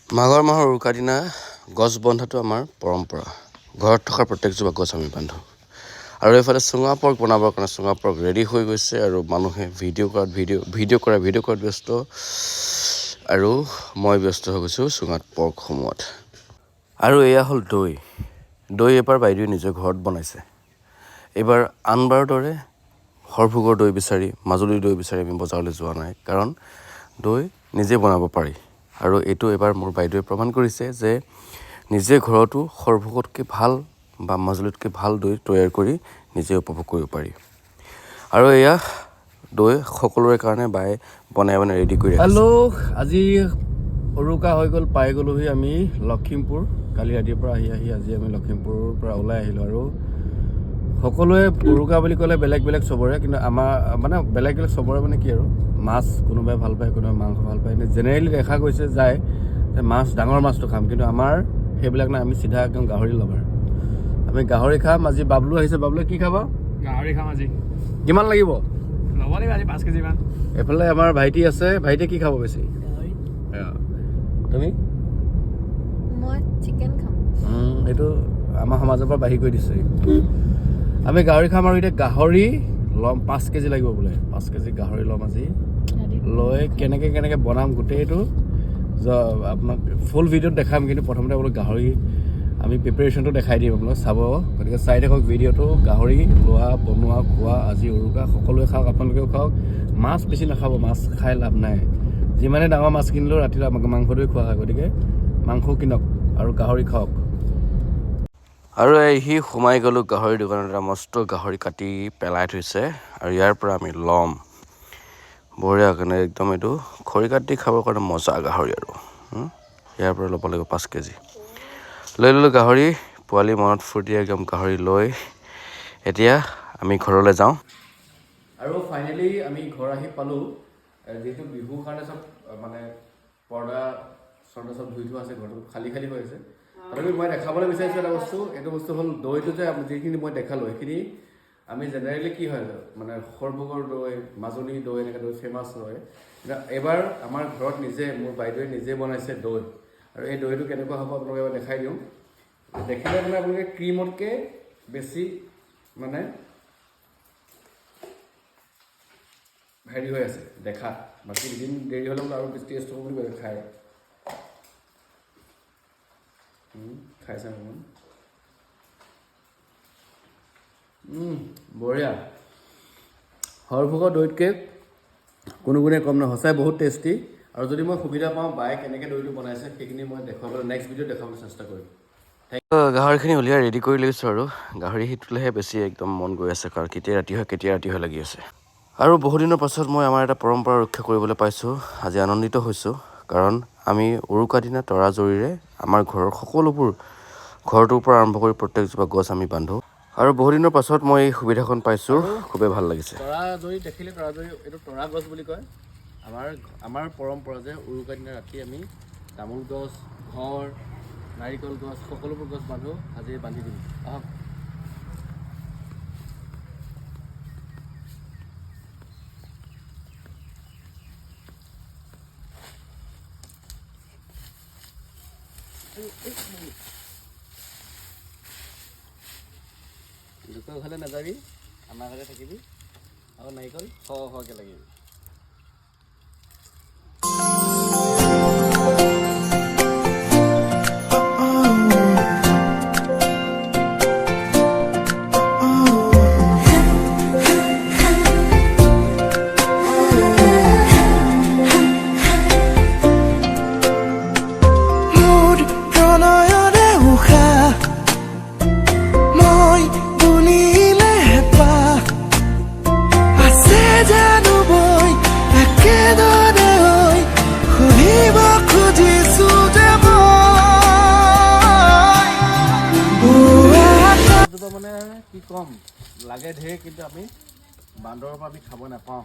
মাঘৰ মাহৰ উৰুকাৰ দিনা গছ বন্ধাটো আমাৰ পৰম্পৰা। ঘৰত থকা প্ৰত্যেকজোপা গছ আমি বান্ধো। আৰু এইফালে চুঙা পৰ্ক বনাবৰ কাৰণে চুঙা পৰ্ক ৰেডি হৈ গৈছে আৰু মানুহে ভিডিঅ' কৰাত ব্যস্ত আৰু মই ব্যস্ত হৈ গৈছোঁ চুঙাত পৰ্ক সোমোৱাত। আৰু এয়া হ'ল দৈ। দৈ এবাৰ বাইদেৱে নিজৰ ঘৰত বনাইছে। এইবাৰ আনবাৰৰ দৰে সৰভোগৰ দৈ বিচাৰি মাজুলীৰ দৈ বিচাৰি আমি বজাৰলৈ যোৱা নাই, কাৰণ দৈ নিজে বনাব পাৰি। আৰু এইটো এবাৰ মোৰ বাইদেৱে প্ৰমাণ কৰিছে যে নিজে ঘৰতো সৰভোগতকৈ ভাল বা মাজুলীতকৈ ভাল দৈ তৈয়াৰ কৰি নিজে উপভোগ কৰিব পাৰি। আৰু এয়া দৈ সকলোৰে কাৰণে বাই বনাই ৰেডি কৰি ৰাখিছে। হেল্ল', আজি উৰুকা হৈ গ'ল, পাই গ'লোহি আমি লখিমপুৰ। কালি ৰাতিৰ পৰা আহি আজি আমি লখিমপুৰৰ পৰা ওলাই আহিলোঁ। আৰু সকলোৱে উৰুকা বুলি ক'লে বেলেগ বেলেগ চবৰে, কিন্তু আমাৰ মানে বেলেগ চবৰে মানে কি আৰু মাছ কোনোবাই ভাল পায়, কোনোবাই মাংস ভাল পায়। এনে জেনেৰেলি দেখা গৈছে যায় যে মাছ, ডাঙৰ মাছটো খাম, কিন্তু আমাৰ সেইবিলাক নাই। আমি চিধা একদম গাহৰি ল'বাৰ। আমি গাহৰি খাম। আজি বাবলু আহিছে। বাবলুৱে কি খাব? গাহৰি খাম আজি। কিমান লাগিব? ল'ব লাগিব আজি 5 কেজি মান। এইফালে আমাৰ ভাইটি আছে। ভাইটিয়ে কি খাব বেছি? তুমি? মই চিকেন খাম। এইটো আমাৰ সমাজৰ পৰা বাঢ়ি কৰি দিছে। আমি গাহৰি খাম আৰু এতিয়া গাহৰি ল'ম 5 কেজি লাগিব বোলে। 5 কেজি গাহৰি ল'ম আজি। লৈ কেনেকৈ বনাম গোটেইটো আপোনাক ফুল ভিডিঅ'ত দেখাম, কিন্তু প্ৰথমতে বোলো গাহৰি আমি প্ৰিপেৰেশ্যনটো দেখাই দিম আপোনাক চাব। গতিকে চাই থাকক ভিডিঅ'টো। গাহৰি লোৱা, বনোৱা, খোৱা আজি উৰুকা। সকলোৱে খাওক, আপোনালোকেও খাওক। মাছ বেছি নাখাব, মাছ খাই লাভ নাই। যিমানে ডাঙৰ মাছ কিনিলেও ৰাতিলৈ আমাক মাংসটোৱে খোৱা হয়। গতিকে মাংস কিনক আৰু গাহৰি খাওক। আৰু সি সোমাই গ'লোঁ গাহৰি দোকানত। এটা মস্ত গাহৰি কাটি পেলাই থৈছে আৰু ইয়াৰ পৰা আমি ল'ম বঢ়িয়া কাৰণে একদম এইটো খৰি কাটি খাবৰ কাৰণে মজা গাহৰি। আৰু ইয়াৰ পৰা ল'ব লাগিব 5 কেজি। লৈ ল'লোঁ গাহৰি। পোৱালি মনত ফূৰ্তি একদম গাহৰি লৈ এতিয়া আমি ঘৰলৈ যাওঁ। আৰু ফাইনেলি আমি ঘৰ আহি পালোঁ। যিহেতু বিহুৰ কাৰণে চব মানে পৰ্দা চৰ্দা চব ধুই থোৱা আছে, ঘৰটো খালী হৈ আছে। তথাপি মই দেখাবলৈ বিচাৰিছোঁ এটা বস্তু। এইটো বস্তু হ'ল দৈটো যে যিখিনি মই দেখালোঁ সেইখিনি আমি জেনেৰেলি কি হয় মানে সৰভোগৰ দৈ, মাজুলী দৈ, এনেকৈ দৈ ফেমাছ হয়। এইবাৰ আমাৰ ঘৰত মোৰ বাইদেৱে নিজে বনাইছে দৈ। আৰু এই দৈটো কেনেকুৱা হ'ব আপোনালোকে এবাৰ দেখাই দিওঁ। দেখিলে মানে আপোনালোকে ক্ৰীমতকৈ বেছি মানে হেৰি হৈ আছে দেখাত। বাকী দিন দেৰি হ'লে বোলে আৰু বেছি টেষ্ট হ'ব বুলি খায়। খাইছে অকণমান বঢ়িয়া। সৰভোগৰ দৈতকৈ কোনো গুণে কম নহয়, সঁচাই বহুত টেষ্টি। আৰু যদি মই সুবিধা পাওঁ বায়ে কেনেকৈ দৈটো বনাইছে সেইখিনি মই দেখুৱাবলৈ নেক্সট ভিডিঅ'ত দেখাবলৈ চেষ্টা কৰিম। গাহৰিখিনি উলিয়াই ৰেডি কৰি লৈছোঁ। আৰু গাহৰি সিটোলেহে বেছি একদম মন গৈ আছে, কাৰণ কেতিয়া ৰাতি হয় লাগি আছে। আৰু বহুদিনৰ পাছত মই আমাৰ এটা পৰম্পৰা ৰক্ষা কৰিবলৈ পাইছোঁ। আজি আনন্দিত হৈছোঁ, কাৰণ আমি উৰুকা দিনা তৰাজৰীৰে আমাৰ ঘৰৰ সকলোবোৰ ঘৰটোৰ পৰা আৰম্ভ কৰি প্ৰত্যেকজোপা গছ আমি বান্ধো। আৰু বহুদিনৰ পাছত মই এই সুবিধাখন পাইছোঁ, খুবেই ভাল লাগিছে। তৰাজৰী দেখিলে, তৰাজৰী এইটো তৰা গছ বুলি কয়। আমাৰ পৰম্পৰা যে উৰুকা দিনা ৰাতি আমি তামোল গছ, ঘৰ, নাৰিকল গছ, সকলোবোৰ গছ বান্ধো। আজি বান্ধি দিম, আহক। লোকৰ ঘৰলৈ নাযাবি, আমাৰ ঘৰতে থাকিবি। আৰু নাৰিকল সৰহকৈ লাগিবি। মানে কি কম, লাগে ঢেৰ, কিন্তু আমি বান্দৰৰ পৰা আমি খাব নাপাওঁ।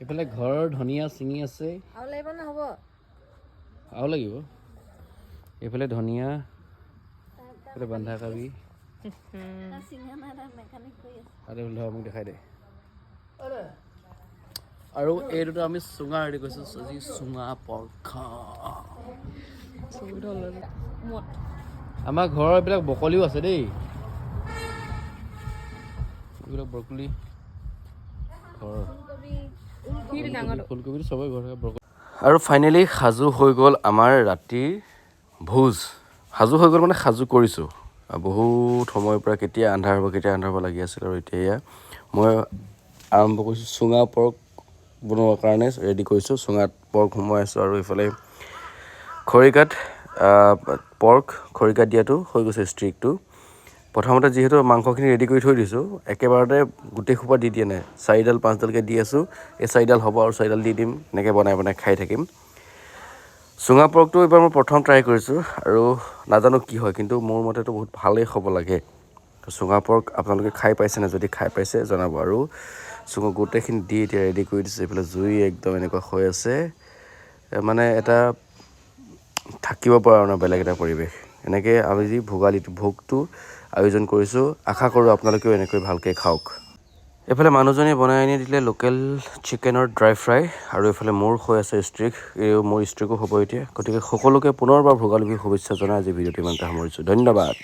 এইফালে ঘৰৰ ধনিয়া ছিঙি আছে। আৰু লাগিব নহ'ব? আৰু লাগিব। এইফালে ধনিয়া, এইফালে বন্ধাকবি, চিঙা নাই তাত মেকানিক কৰি আছে আৰে ধৰ মোক দেখাই দে আৰু এই দুটা আমি চুঙা ৰেডি কৰিছোঁ আজি চুঙা পৰ্ক আমাৰ ঘৰৰ এইবিলাক বকলিও আছে দেই এইবিলাক ব্ৰকলি ঘৰৰ ফুলকবিটো চবৰে ঘৰ থাকে ব্ৰকলি আৰু ফাইনেলি সাজু হৈ গ'ল আমাৰ ৰাতিৰ ভোজ সাজু হৈ গ'ল মানে সাজু কৰিছোঁ বহুত সময়ৰ পৰা কেতিয়া আন্ধাৰ হ'ব লাগি আছিল আৰু এতিয়া মই আৰম্ভ কৰিছোঁ চুঙা পৰ্ক বনোৱাৰ কাৰণে ৰেডি কৰিছোঁ চুঙাত পৰ্ক সোমোৱাই আছোঁ আৰু এইফালে খৰিকাত পৰ্ক খৰিকাত দিয়াটো হৈ গৈছে ষ্ট্ৰিকটো প্ৰথমতে যিহেতু মাংসখিনি ৰেডি কৰি থৈ দিছোঁ একেবাৰতে গোটেই সোপা দি দিয়া নাই 4ডাল 5ডালকৈ দি আছোঁ এই 4ডাল হ'ব আৰু 4ডাল দি দিম এনেকৈ বনাই খাই থাকিম চুঙা পৰ্কটো এইবাৰ মই প্ৰথম ট্ৰাই কৰিছোঁ আৰু নাজানো কি হয় কিন্তু মোৰ মতেতো বহুত ভালেই হ'ব লাগে চুঙা পৰ্ক আপোনালোকে খাই পাইছেনে যদি খাই পাইছে জনাব আৰু চুঙা গোটেইখিনি দি এতিয়া ৰেডি কৰি দিছোঁ এইফালে জুই একদম এনেকুৱা হৈ আছে মানে এটা থাকিব পৰা নাই বেলেগ এটা পৰিৱেশ এনেকৈ আমি যি ভোগটো আয়োজন কৰিছোঁ আশা কৰোঁ আপোনালোকেও এনেকৈ ভালকৈ খাওক এইফালে মানুহজনে বনাই আনি দিলে লোকেল চিকেনৰ ড্ৰাই ফ্ৰাই আৰু এইফালে মোৰ হৈ আছে ষ্ট্ৰিক মোৰ ষ্ট্ৰিকো হ'ব এতিয়া গতিকে সকলোকে পুনৰবাৰ ভোগালী বিহুৰ শুভেচ্ছা জনাই আজি ভিডিঅ'টো ইমানতে সামৰিছোঁ ধন্যবাদ